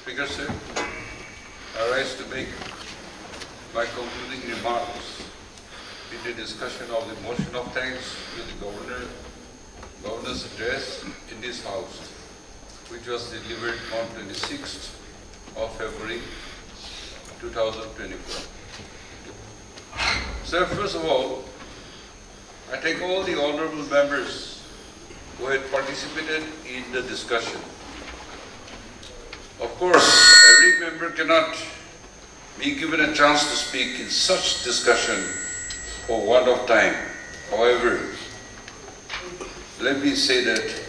Speaker, sir, I rise to make my concluding remarks in the discussion of the motion of thanks to the Governor's address in this House, which was delivered on 26th of February 2024. Sir, first of all, I thank all the honorable members who had participated in the discussion. Of course, every member cannot be given a chance to speak in such discussion for want of time. However, let me say that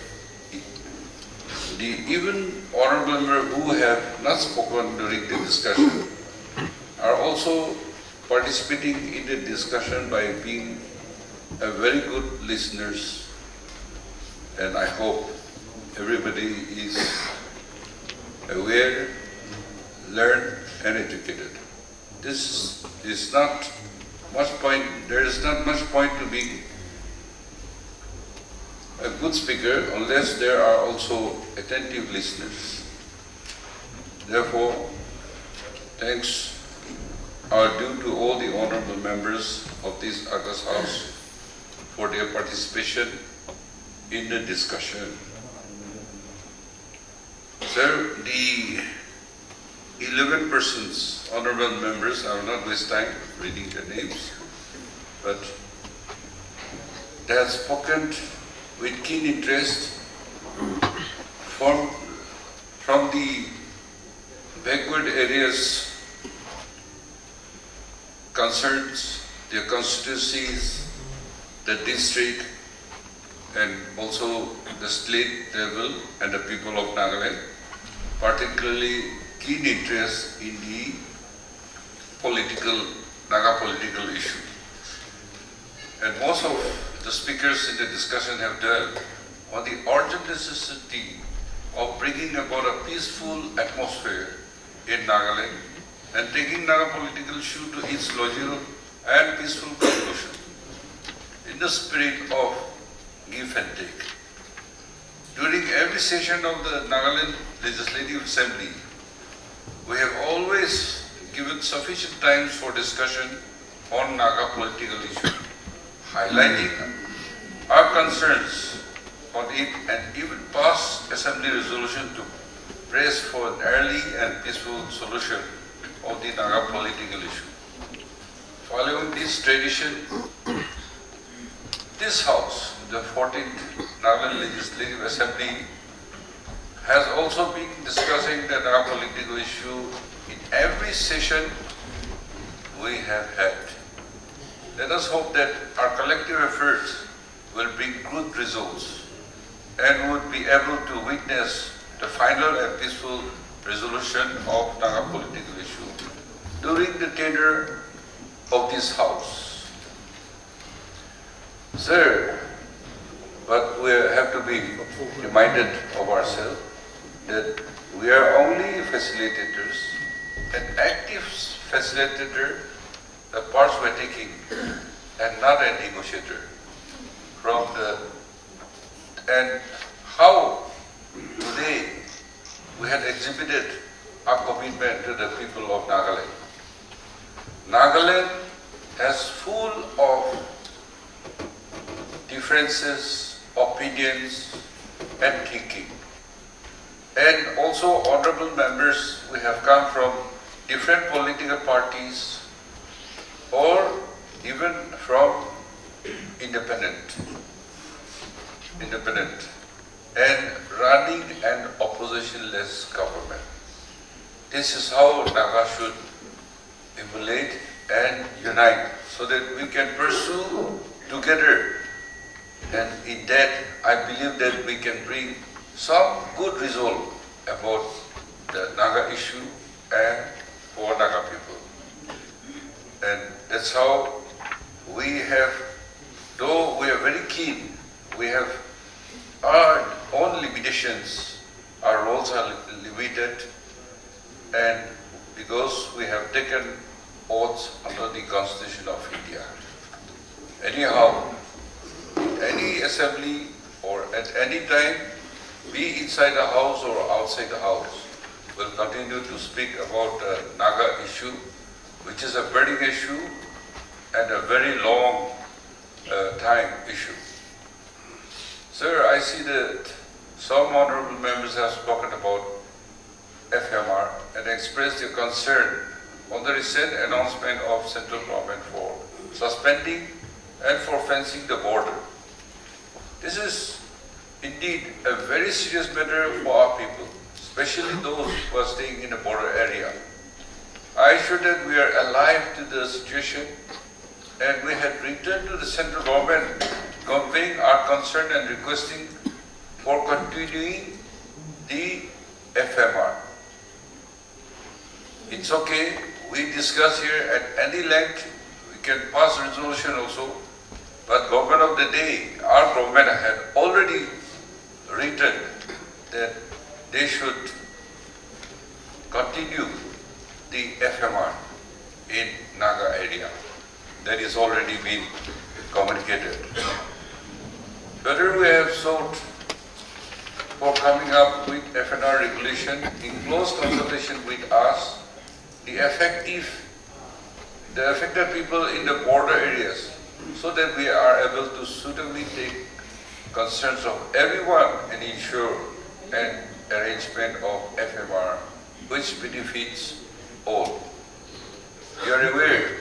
the even honorable members who have not spoken during the discussion are also participating in the discussion by being a very good listeners, and I hope everybody is aware, learned, and educated. This is not much point. There is not much point to be a good speaker unless there are also attentive listeners. Therefore, thanks are due to all the honorable members of this August House for their participation in the discussion. Sir, the 11 persons, honorable members, I will not waste time reading their names, but they have spoken with keen interest from the backward areas concerns, their constituencies, the district, and also the state level and the people of Nagaland, particularly keen interest in the Naga political issue. And most of the speakers in the discussion have dwelt on the urgent necessity of bringing about a peaceful atmosphere in Nagaland and taking Naga political issue to its logical and peaceful conclusion in the spirit of give and take. During every session of the Nagaland Legislative Assembly, we have always given sufficient time for discussion on Naga political issue, highlighting our concerns on it and even pass Assembly resolution to press for an early and peaceful solution of the Naga political issue. Following this tradition, this House, the 14th Nagaland Legislative Assembly, has also been discussing the Naga political issue in every session we have had. Let us hope that our collective efforts will bring good results and would be able to witness the final and peaceful resolution of Naga political issue during the tenure of this House. Sir, but we have to be reminded of ourselves that we are only facilitators, an active facilitator, the parts we're taking, and not a negotiator. And how today we had exhibited our commitment to the people of Nagaland. Nagaland is full of differences, opinions, and thinking. And also, honorable members, we have come from different political parties or even from independent and running an opposition-less government. This is how Naga should emulate and unite so that we can pursue together. And in that, I believe that we can bring some good result about the Naga issue and for Naga people. And that's how we have, though we are very keen, we have our own limitations, our roles are limited, and because we have taken oaths under the Constitution of India. Anyhow, in any assembly or at any time, be inside the house or outside the house, will continue to speak about the Naga issue, which is a burning issue and a very long time issue. Sir, I see that some honorable members have spoken about FMR and expressed their concern on the recent announcement of central government for suspending and for fencing the border. This is indeed a very serious matter for our people, especially those who are staying in a border area. I assure that we are alive to the situation, and we had written to the central government conveying our concern and requesting for continuing the FMR. It's okay, we discuss here at any length, we can pass resolution also, but government of the day, our government had already written that they should continue the FMR in Naga area. That is already been communicated. Whether we have sought for coming up with FNR regulation in close consultation with us, the affected people in the border areas, so that we are able to suitably take concerns of everyone and ensure an arrangement of FMR which benefits all. You are aware,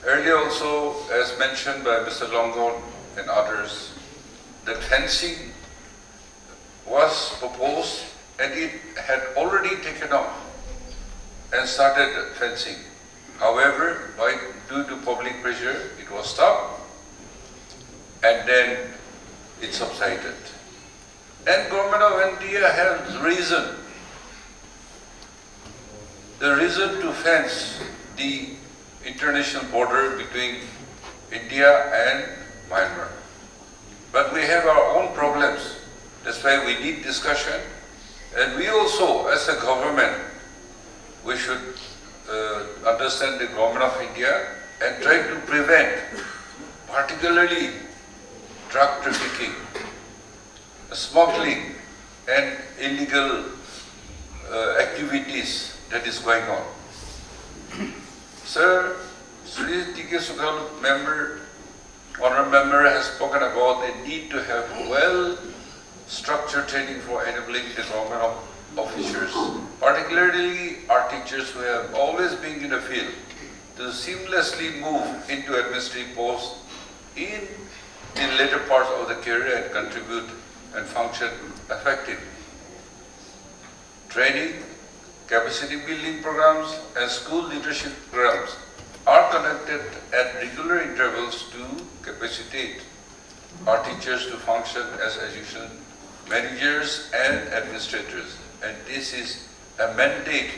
earlier also, as mentioned by Mr. Longon and others, that fencing was proposed and it had already taken off and started fencing. However, due to public pressure, it was stopped and then it subsided. And government of India has reason. The reason to fence the international border between India and Myanmar. But we have our own problems. That's why we need discussion. And we also, as a government, we should understand the government of India and try to prevent, particularly drug trafficking, smuggling, and illegal activities that is going on. Sir, Sri T.K. Sukhal honorable member has spoken about the need to have well-structured training for enabling the government officers, particularly our teachers who have always been in the field, to seamlessly move into administrative posts in the later parts of the career and contribute and function effectively. Training, capacity building programs and school leadership programs are conducted at regular intervals to capacitate our teachers to function as education managers and administrators. And this is a mandate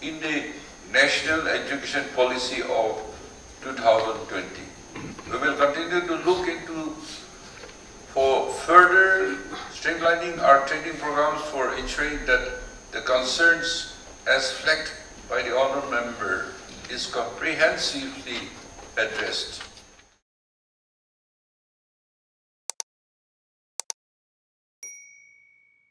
in the National Education Policy of 2020. We will continue to look into for further streamlining our training programs for ensuring that the concerns as flagged by the honourable member is comprehensively addressed.